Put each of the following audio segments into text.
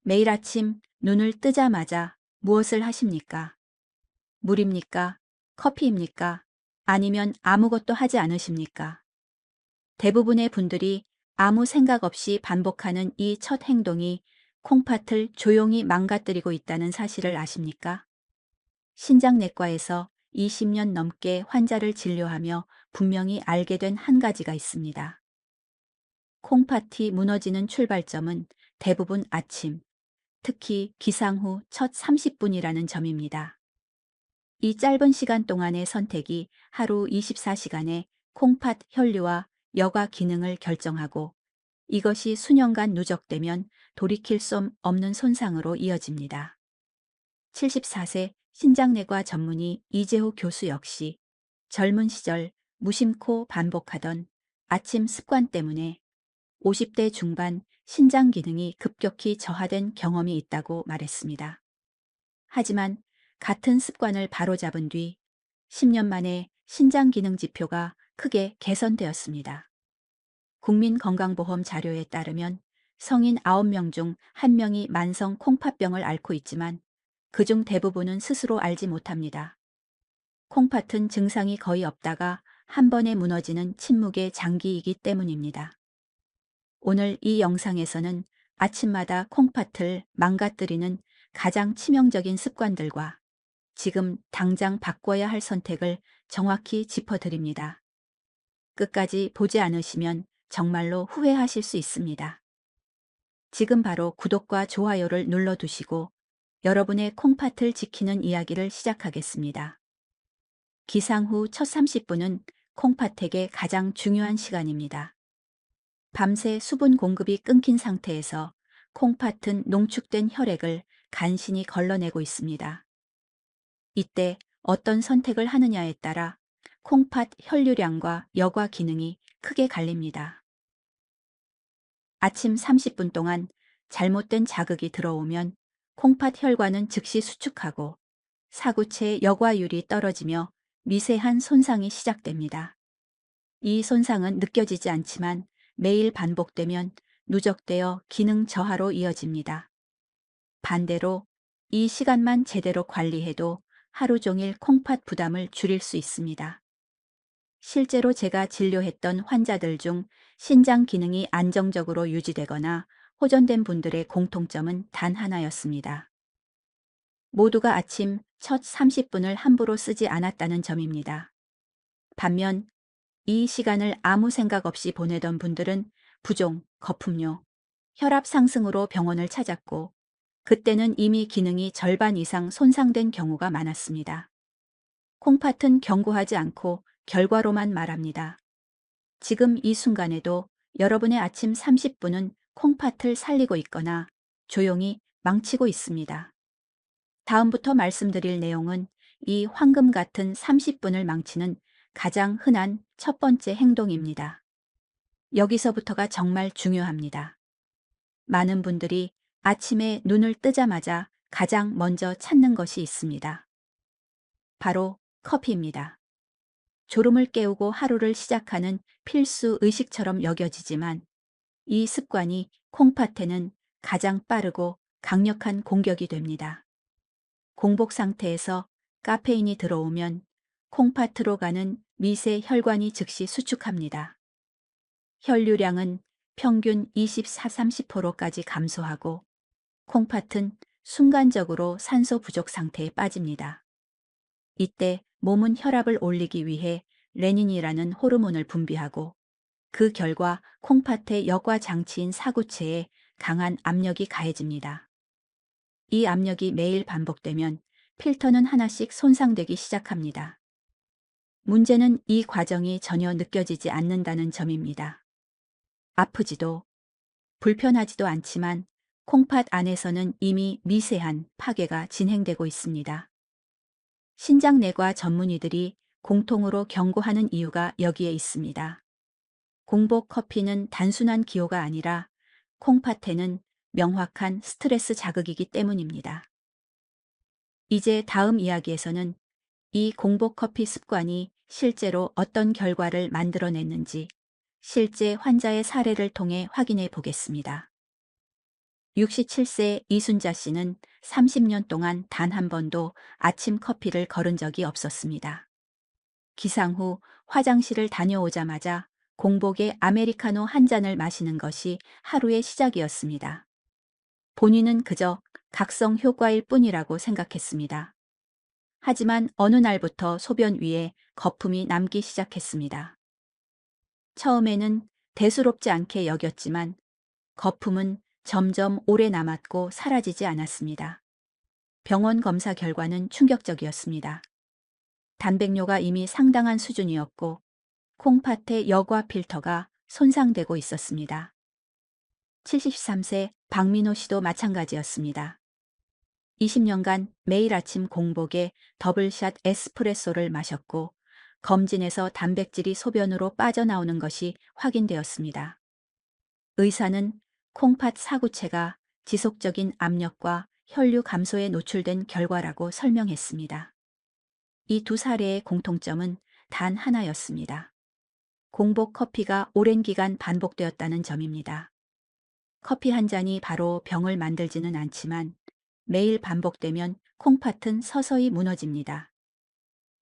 매일 아침 눈을 뜨자마자 무엇을 하십니까? 물입니까? 커피입니까? 아니면 아무것도 하지 않으십니까? 대부분의 분들이 아무 생각 없이 반복하는 이 첫 행동이 콩팥을 조용히 망가뜨리고 있다는 사실을 아십니까? 신장내과에서 20년 넘게 환자를 진료하며 분명히 알게 된 한 가지가 있습니다. 콩팥이 무너지는 출발점은 대부분 아침, 특히 기상 후 첫 30분이라는 점입니다. 이 짧은 시간 동안의 선택이 하루 24시간의 콩팥 혈류와 여과 기능을 결정하고, 이것이 수년간 누적되면 돌이킬 수 없는 손상으로 이어집니다. 74세 신장내과 전문의 이재호 교수 역시 젊은 시절 무심코 반복하던 아침 습관 때문에 50대 중반 신장 기능이 급격히 저하된 경험이 있다고 말했습니다. 하지만 같은 습관을 바로잡은 뒤 10년 만에 신장 기능 지표가 크게 개선되었습니다. 국민건강보험 자료에 따르면 성인 9명 중 1명이 만성 콩팥병을 앓고 있지만 그중 대부분은 스스로 알지 못합니다. 콩팥은 증상이 거의 없다가 한 번에 무너지는 침묵의 장기이기 때문입니다. 오늘 이 영상에서는 아침마다 콩팥을 망가뜨리는 가장 치명적인 습관들과 지금 당장 바꿔야 할 선택을 정확히 짚어드립니다. 끝까지 보지 않으시면 정말로 후회하실 수 있습니다. 지금 바로 구독과 좋아요를 눌러두시고 여러분의 콩팥을 지키는 이야기를 시작하겠습니다. 기상 후 첫 30분은 콩팥에게 가장 중요한 시간입니다. 밤새 수분 공급이 끊긴 상태에서 콩팥은 농축된 혈액을 간신히 걸러내고 있습니다. 이때 어떤 선택을 하느냐에 따라 콩팥 혈류량과 여과 기능이 크게 갈립니다. 아침 30분 동안 잘못된 자극이 들어오면 콩팥 혈관은 즉시 수축하고 사구체의 여과율이 떨어지며 미세한 손상이 시작됩니다. 이 손상은 느껴지지 않지만 매일 반복되면 누적되어 기능 저하로 이어집니다. 반대로 이 시간만 제대로 관리해도 하루 종일 콩팥 부담을 줄일 수 있습니다. 실제로 제가 진료했던 환자들 중 신장 기능이 안정적으로 유지되거나 호전된 분들의 공통점은 단 하나였습니다. 모두가 아침 첫 30분을 함부로 쓰지 않았다는 점입니다. 반면 이 시간을 아무 생각 없이 보내던 분들은 부종, 거품료, 혈압 상승으로 병원을 찾았고, 그때는 이미 기능이 절반 이상 손상된 경우가 많았습니다. 콩팥은 경고하지 않고 결과로만 말합니다. 지금 이 순간에도 여러분의 아침 30분은 콩팥을 살리고 있거나 조용히 망치고 있습니다. 다음부터 말씀드릴 내용은 이 황금 같은 30분을 망치는 가장 흔한 첫 번째 행동입니다. 여기서부터가 정말 중요합니다. 많은 분들이 아침에 눈을 뜨자마자 가장 먼저 찾는 것이 있습니다. 바로 커피입니다. 졸음을 깨우고 하루를 시작하는 필수 의식처럼 여겨지지만 이 습관이 콩팥에는 가장 빠르고 강력한 공격이 됩니다. 공복 상태에서 카페인이 들어오면 콩팥으로 가는 미세 혈관이 즉시 수축합니다. 혈류량은 평균 24-30%까지 감소하고 콩팥은 순간적으로 산소 부족 상태에 빠집니다. 이때 몸은 혈압을 올리기 위해 레닌이라는 호르몬을 분비하고 그 결과 콩팥의 여과 장치인 사구체에 강한 압력이 가해집니다. 이 압력이 매일 반복되면 필터는 하나씩 손상되기 시작합니다. 문제는 이 과정이 전혀 느껴지지 않는다는 점입니다. 아프지도 불편하지도 않지만 콩팥 안에서는 이미 미세한 파괴가 진행되고 있습니다. 신장내과 전문의들이 공통으로 경고하는 이유가 여기에 있습니다. 공복 커피는 단순한 기호가 아니라 콩팥에는 명확한 스트레스 자극이기 때문입니다. 이제 다음 이야기에서는 이 공복 커피 습관이 실제로 어떤 결과를 만들어냈는지 실제 환자의 사례를 통해 확인해 보겠습니다. 67세 이순자 씨는 30년 동안 단 한 번도 아침 커피를 거른 적이 없었습니다. 기상 후 화장실을 다녀오자마자 공복에 아메리카노 한 잔을 마시는 것이 하루의 시작이었습니다. 본인은 그저 각성 효과일 뿐이라고 생각했습니다. 하지만 어느 날부터 소변 위에 거품이 남기 시작했습니다. 처음에는 대수롭지 않게 여겼지만 거품은 점점 오래 남았고 사라지지 않았습니다. 병원 검사 결과는 충격적이었습니다. 단백뇨가 이미 상당한 수준이었고 콩팥의 여과 필터가 손상되고 있었습니다. 73세 박민호 씨도 마찬가지였습니다. 20년간 매일 아침 공복에 더블샷 에스프레소를 마셨고 검진에서 단백질이 소변으로 빠져나오는 것이 확인되었습니다. 의사는 콩팥 사구체가 지속적인 압력과 혈류 감소에 노출된 결과라고 설명했습니다. 이 두 사례의 공통점은 단 하나였습니다. 공복 커피가 오랜 기간 반복되었다는 점입니다. 커피 한 잔이 바로 병을 만들지는 않지만 매일 반복되면 콩팥은 서서히 무너집니다.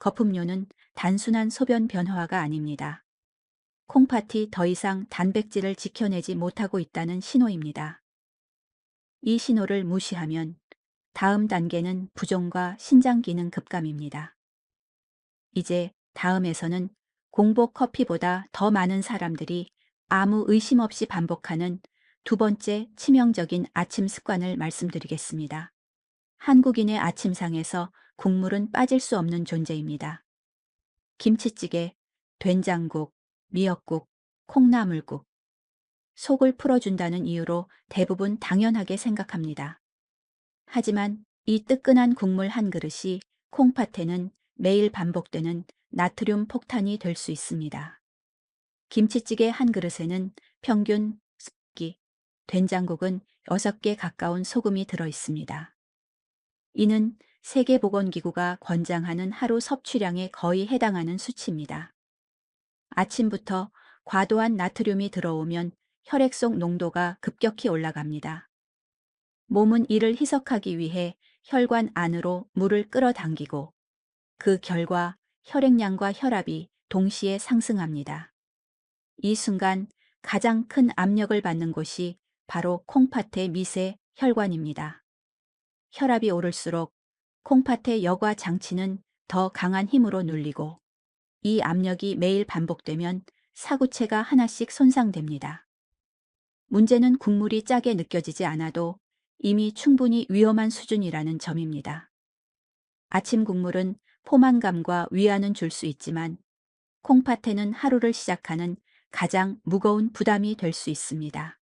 거품료는 단순한 소변 변화가 아닙니다. 콩팥이 더 이상 단백질을 지켜내지 못하고 있다는 신호입니다. 이 신호를 무시하면 다음 단계는 부종과 신장 기능 급감입니다. 이제 다음에서는 공복 커피보다 더 많은 사람들이 아무 의심 없이 반복하는 두 번째 치명적인 아침 습관을 말씀드리겠습니다. 한국인의 아침상에서 국물은 빠질 수 없는 존재입니다. 김치찌개, 된장국, 미역국, 콩나물국. 속을 풀어준다는 이유로 대부분 당연하게 생각합니다. 하지만 이 뜨끈한 국물 한 그릇이 콩팥에는 매일 반복되는 나트륨 폭탄이 될 수 있습니다. 김치찌개 한 그릇에는 평균 10기, 된장국은 6개 가까운 소금이 들어 있습니다. 이는 세계보건기구가 권장하는 하루 섭취량에 거의 해당하는 수치입니다. 아침부터 과도한 나트륨이 들어오면 혈액 속 농도가 급격히 올라갑니다. 몸은 이를 희석하기 위해 혈관 안으로 물을 끌어당기고 그 결과 혈액량과 혈압이 동시에 상승합니다. 이 순간 가장 큰 압력을 받는 곳이 바로 콩팥의 미세 혈관입니다. 혈압이 오를수록 콩팥의 여과 장치는 더 강한 힘으로 눌리고 이 압력이 매일 반복되면 사구체가 하나씩 손상됩니다. 문제는 국물이 짜게 느껴지지 않아도 이미 충분히 위험한 수준이라는 점입니다. 아침 국물은 포만감과 위안은 줄 수 있지만 콩팥에는 하루를 시작하는 가장 무거운 부담이 될 수 있습니다.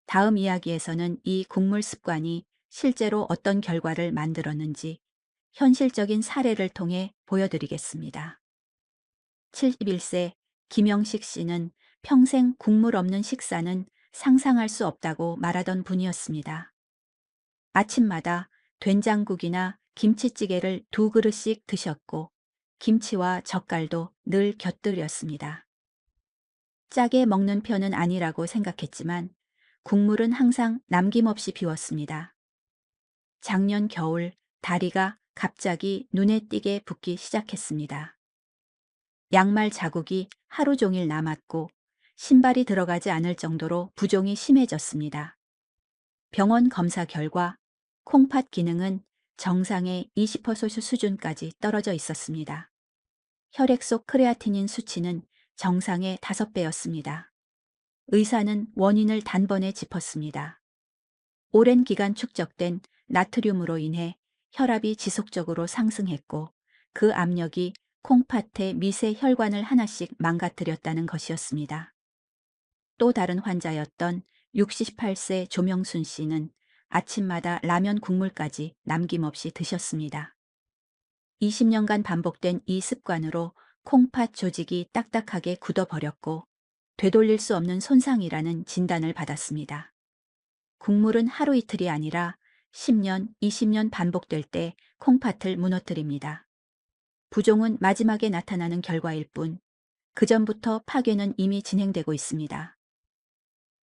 다음 이야기에서는 이 국물 습관이 실제로 어떤 결과를 만들었는지 현실적인 사례를 통해 보여드리겠습니다. 71세 김영식 씨는 평생 국물 없는 식사는 상상할 수 없다고 말하던 분이었습니다. 아침마다 된장국이나 김치찌개를 2그릇씩 드셨고 김치와 젓갈도 늘 곁들였습니다. 짜게 먹는 편은 아니라고 생각했지만 국물은 항상 남김없이 비웠습니다. 작년 겨울 다리가 갑자기 눈에 띄게 붓기 시작했습니다. 양말 자국이 하루 종일 남았고 신발이 들어가지 않을 정도로 부종이 심해졌습니다. 병원 검사 결과 콩팥 기능은 정상의 20% 수준까지 떨어져 있었습니다. 혈액 속 크레아티닌 수치는 정상의 5배였습니다. 의사는 원인을 단번에 짚었습니다. 오랜 기간 축적된 나트륨으로 인해 혈압이 지속적으로 상승했고 그 압력이 콩팥의 미세 혈관을 하나씩 망가뜨렸다는 것이었습니다. 또 다른 환자였던 68세 조명순 씨는 아침마다 라면 국물까지 남김없이 드셨습니다. 20년간 반복된 이 습관으로 콩팥 조직이 딱딱하게 굳어버렸고 되돌릴 수 없는 손상이라는 진단을 받았습니다. 국물은 하루 이틀이 아니라 10년, 20년 반복될 때 콩팥을 무너뜨립니다. 부종은 마지막에 나타나는 결과일 뿐, 그전부터 파괴는 이미 진행되고 있습니다.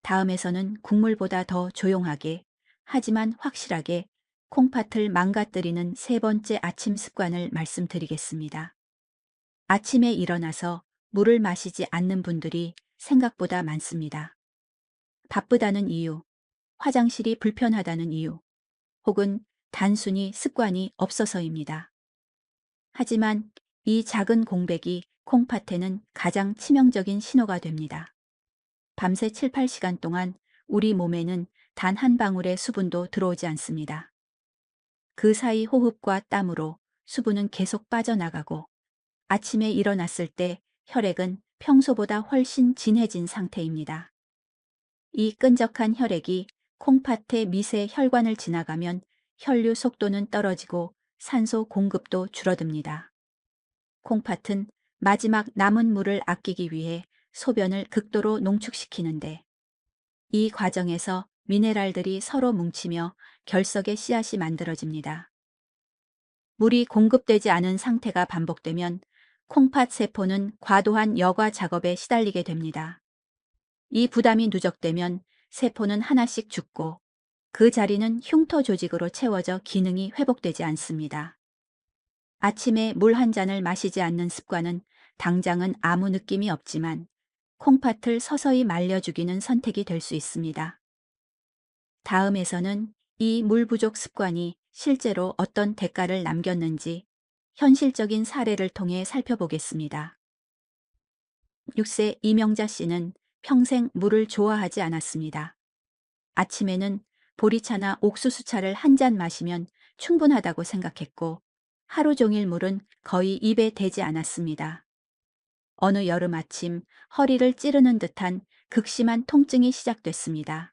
다음에서는 국물보다 더 조용하게, 하지만 확실하게 콩팥을 망가뜨리는 세 번째 아침 습관을 말씀드리겠습니다. 아침에 일어나서 물을 마시지 않는 분들이 생각보다 많습니다. 바쁘다는 이유, 화장실이 불편하다는 이유, 혹은 단순히 습관이 없어서입니다. 하지만 이 작은 공백이 콩팥에는 가장 치명적인 신호가 됩니다. 밤새 7, 8시간 동안 우리 몸에는 단 한 방울의 수분도 들어오지 않습니다. 그 사이 호흡과 땀으로 수분은 계속 빠져나가고 아침에 일어났을 때 혈액은 평소보다 훨씬 진해진 상태입니다. 이 끈적한 혈액이 콩팥의 미세 혈관을 지나가면 혈류 속도는 떨어지고 산소 공급도 줄어듭니다. 콩팥은 마지막 남은 물을 아끼기 위해 소변을 극도로 농축시키는데 이 과정에서 미네랄들이 서로 뭉치며 결석의 씨앗이 만들어집니다. 물이 공급되지 않은 상태가 반복되면 콩팥 세포는 과도한 여과 작업에 시달리게 됩니다. 이 부담이 누적되면 세포는 하나씩 죽고 그 자리는 흉터 조직으로 채워져 기능이 회복되지 않습니다. 아침에 물 한 잔을 마시지 않는 습관은 당장은 아무 느낌이 없지만 콩팥을 서서히 말려 죽이는 선택이 될 수 있습니다. 다음에서는 이 물 부족 습관이 실제로 어떤 대가를 남겼는지 현실적인 사례를 통해 살펴보겠습니다. 6세 이명자 씨는 평생 물을 좋아하지 않았습니다. 아침에는 보리차나 옥수수차를 한 잔 마시면 충분하다고 생각했고 하루 종일 물은 거의 입에 대지 않았습니다. 어느 여름 아침 허리를 찌르는 듯한 극심한 통증이 시작됐습니다.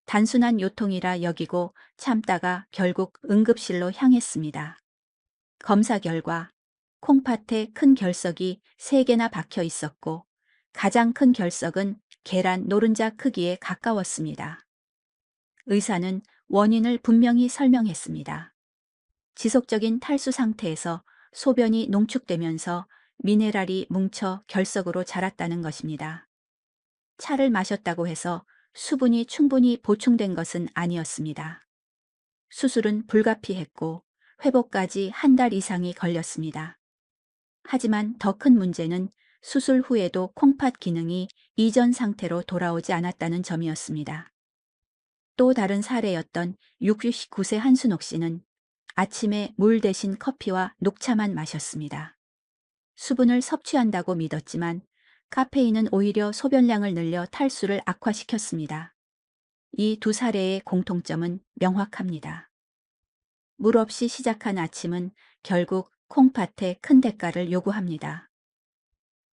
단순한 요통이라 여기고 참다가 결국 응급실로 향했습니다. 검사 결과 콩팥에 큰 결석이 3개나 박혀 있었고 가장 큰 결석은 계란 노른자 크기에 가까웠습니다. 의사는 원인을 분명히 설명했습니다. 지속적인 탈수 상태에서 소변이 농축되면서 미네랄이 뭉쳐 결석으로 자랐다는 것입니다. 차를 마셨다고 해서 수분이 충분히 보충된 것은 아니었습니다. 수술은 불가피했고 회복까지 한 달 이상이 걸렸습니다. 하지만 더 큰 문제는 수술 후에도 콩팥 기능이 이전 상태로 돌아오지 않았다는 점이었습니다. 또 다른 사례였던 69세 한순옥 씨는 아침에 물 대신 커피와 녹차만 마셨습니다. 수분을 섭취한다고 믿었지만 카페인은 오히려 소변량을 늘려 탈수를 악화시켰습니다. 이 두 사례의 공통점은 명확합니다. 물 없이 시작한 아침은 결국 콩팥에 큰 대가를 요구합니다.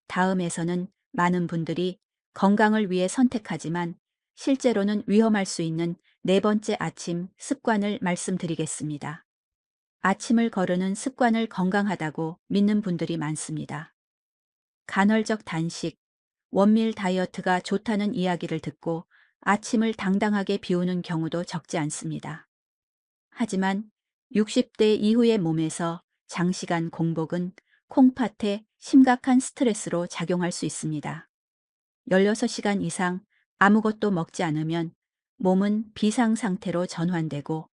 다음에서는 많은 분들이 건강을 위해 선택하지만 실제로는 위험할 수 있는 네 번째 아침 습관을 말씀드리겠습니다. 아침을 거르는 습관을 건강하다고 믿는 분들이 많습니다. 간헐적 단식, 원밀 다이어트가 좋다는 이야기를 듣고 아침을 당당하게 비우는 경우도 적지 않습니다. 하지만 60대 이후의 몸에서 장시간 공복은 콩팥에 심각한 스트레스로 작용할 수 있습니다. 16시간 이상 아무것도 먹지 않으면 몸은 비상 상태로 전환되고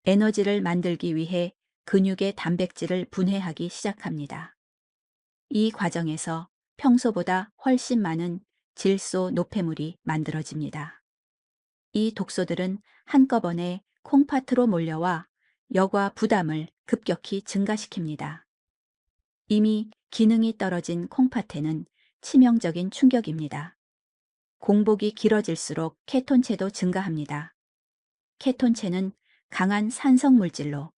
에너지를 만들기 위해 근육의 단백질을 분해하기 시작합니다. 이 과정에서 평소보다 훨씬 많은 질소 노폐물이 만들어집니다. 이 독소들은 한꺼번에 콩팥으로 몰려와 여과 부담을 급격히 증가시킵니다. 이미 기능이 떨어진 콩팥에는 치명적인 충격입니다. 공복이 길어질수록 케톤체도 증가합니다. 케톤체는 강한 산성 물질로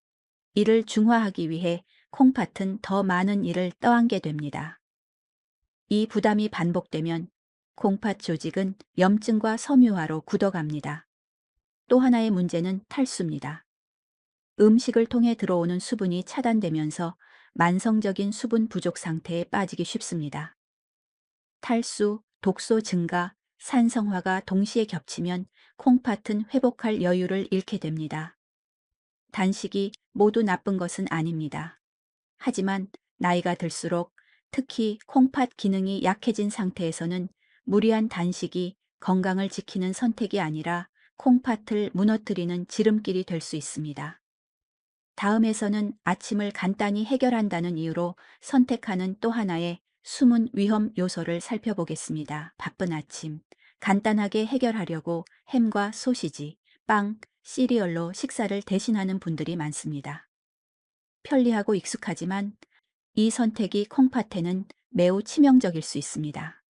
이를 중화하기 위해 콩팥은 더 많은 일을 떠안게 됩니다. 이 부담이 반복되면 콩팥 조직은 염증과 섬유화로 굳어갑니다. 또 하나의 문제는 탈수입니다. 음식을 통해 들어오는 수분이 차단되면서 만성적인 수분 부족 상태에 빠지기 쉽습니다. 탈수, 독소 증가, 산성화가 동시에 겹치면 콩팥은 회복할 여유를 잃게 됩니다. 단식이 모두 나쁜 것은 아닙니다. 하지만 나이가 들수록 특히 콩팥 기능이 약해진 상태에서는 무리한 단식이 건강을 지키는 선택이 아니라 콩팥을 무너뜨리는 지름길이 될 수 있습니다. 다음에서는 아침을 간단히 해결한다는 이유로 선택하는 또 하나의 숨은 위험 요소를 살펴보겠습니다. 바쁜 아침, 간단하게 해결하려고 햄과 소시지, 빵, 시리얼로 식사를 대신하는 분들이 많습니다. 편리하고 익숙하지만 이 선택이 콩팥에는 매우 치명적일 수 있습니다.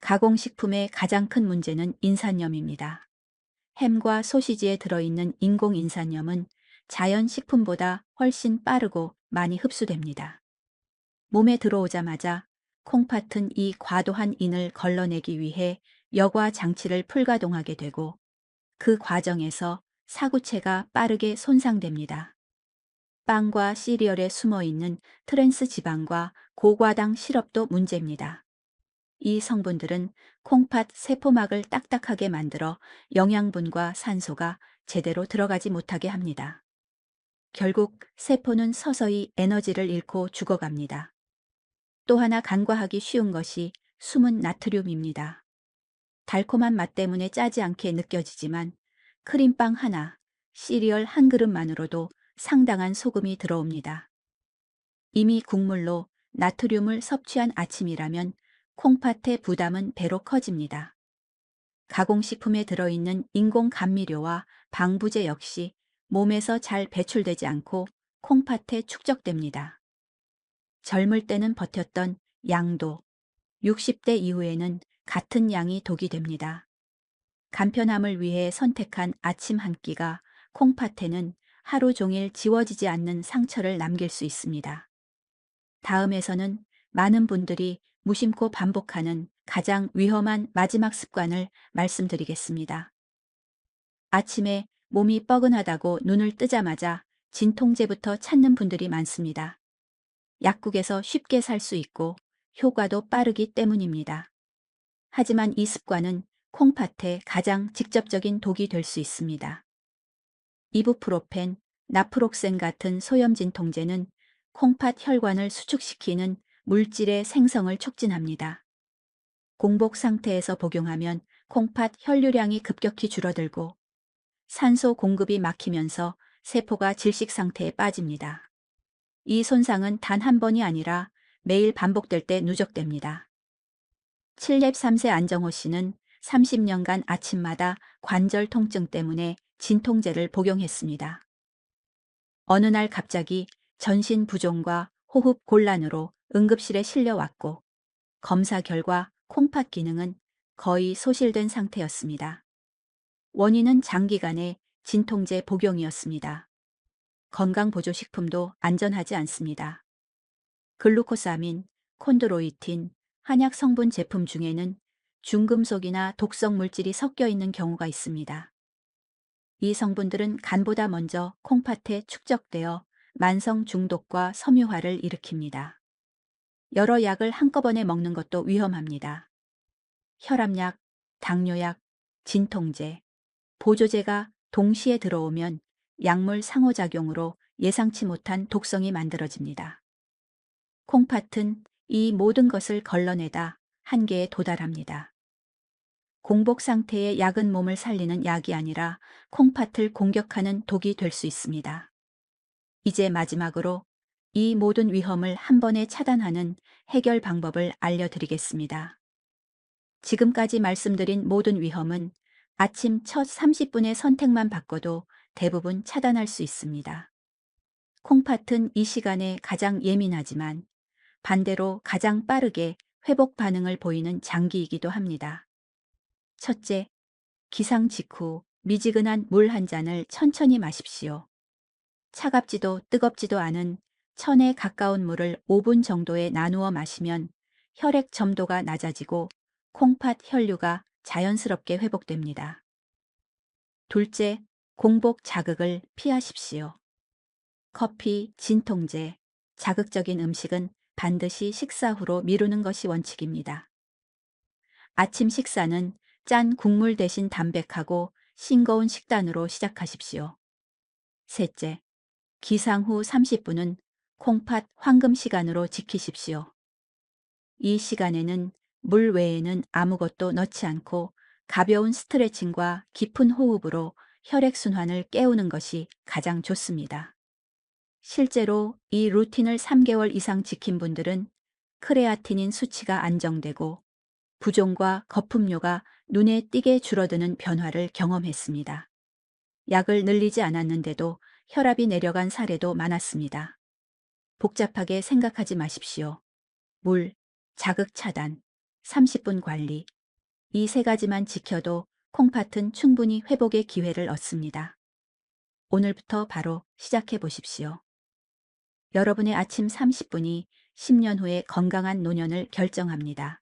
가공식품의 가장 큰 문제는 인산염입니다. 햄과 소시지에 들어있는 인공인산염은 자연 식품보다 훨씬 빠르고 많이 흡수됩니다. 몸에 들어오자마자 콩팥은 이 과도한 인을 걸러내기 위해 여과 장치를 풀가동하게 되고 그 과정에서 사구체가 빠르게 손상됩니다. 빵과 시리얼에 숨어 있는 트랜스 지방과 고과당 시럽도 문제입니다. 이 성분들은 콩팥 세포막을 딱딱하게 만들어 영양분과 산소가 제대로 들어가지 못하게 합니다. 결국 세포는 서서히 에너지를 잃고 죽어갑니다. 또 하나 간과하기 쉬운 것이 숨은 나트륨입니다. 달콤한 맛 때문에 짜지 않게 느껴지지만 크림빵 하나, 시리얼 한 그릇만으로도 상당한 소금이 들어옵니다. 이미 국물로 나트륨을 섭취한 아침이라면 콩팥의 부담은 배로 커집니다. 가공식품에 들어있는 인공 감미료와 방부제 역시 몸에서 잘 배출되지 않고 콩팥에 축적됩니다. 젊을 때는 버텼던 양도, 60대 이후에는 같은 양이 독이 됩니다. 간편함을 위해 선택한 아침 한 끼가 콩팥에는 하루 종일 지워지지 않는 상처를 남길 수 있습니다. 다음에서는 많은 분들이 무심코 반복하는 가장 위험한 마지막 습관을 말씀드리겠습니다. 아침에 몸이 뻐근하다고 눈을 뜨자마자 진통제부터 찾는 분들이 많습니다. 약국에서 쉽게 살 수 있고 효과도 빠르기 때문입니다. 하지만 이 습관은 콩팥에 가장 직접적인 독이 될 수 있습니다. 이부프로펜, 나프록센 같은 소염 진통제는 콩팥 혈관을 수축시키는 물질의 생성을 촉진합니다. 공복 상태에서 복용하면 콩팥 혈류량이 급격히 줄어들고 산소 공급이 막히면서 세포가 질식 상태에 빠집니다. 이 손상은 단 한 번이 아니라 매일 반복될 때 누적됩니다. 73세 안정호 씨는 30년간 아침마다 관절 통증 때문에 진통제를 복용했습니다. 어느 날 갑자기 전신 부종과 호흡 곤란으로 응급실에 실려왔고 검사 결과 콩팥 기능은 거의 소실된 상태였습니다. 원인은 장기간의 진통제 복용이었습니다. 건강보조식품도 안전하지 않습니다. 글루코사민, 콘드로이틴, 한약 성분 제품 중에는 중금속이나 독성 물질이 섞여 있는 경우가 있습니다. 이 성분들은 간보다 먼저 콩팥에 축적되어 만성 중독과 섬유화를 일으킵니다. 여러 약을 한꺼번에 먹는 것도 위험합니다. 혈압약, 당뇨약, 진통제, 보조제가 동시에 들어오면 약물 상호작용으로 예상치 못한 독성이 만들어집니다. 콩팥은 이 모든 것을 걸러내다 한계에 도달합니다. 공복 상태의 약은 몸을 살리는 약이 아니라 콩팥을 공격하는 독이 될 수 있습니다. 이제 마지막으로 이 모든 위험을 한 번에 차단하는 해결 방법을 알려드리겠습니다. 지금까지 말씀드린 모든 위험은 아침 첫 30분의 선택만 바꿔도 대부분 차단할 수 있습니다. 콩팥은 이 시간에 가장 예민하지만 반대로 가장 빠르게 회복 반응을 보이는 장기이기도 합니다. 첫째, 기상 직후 미지근한 물 한 잔을 천천히 마십시오. 차갑지도 뜨겁지도 않은 천에 가까운 물을 5분 정도에 나누어 마시면 혈액 점도가 낮아지고 콩팥 혈류가 자연스럽게 회복됩니다. 둘째, 공복 자극을 피하십시오. 커피, 진통제, 자극적인 음식은 반드시 식사 후로 미루는 것이 원칙입니다. 아침 식사는 짠 국물 대신 담백하고 싱거운 식단으로 시작하십시오. 셋째, 기상 후 30분은 콩팥 황금 시간으로 지키십시오. 이 시간에는 물 외에는 아무것도 넣지 않고 가벼운 스트레칭과 깊은 호흡으로 혈액순환을 깨우는 것이 가장 좋습니다. 실제로 이 루틴을 3개월 이상 지킨 분들은 크레아티닌 수치가 안정되고 부종과 거품료가 눈에 띄게 줄어드는 변화를 경험했습니다. 약을 늘리지 않았는데도 혈압이 내려간 사례도 많았습니다. 복잡하게 생각하지 마십시오. 물, 자극 차단, 30분 관리, 이 세 가지만 지켜도 콩팥은 충분히 회복의 기회를 얻습니다. 오늘부터 바로 시작해 보십시오. 여러분의 아침 30분이 10년 후의 건강한 노년을 결정합니다.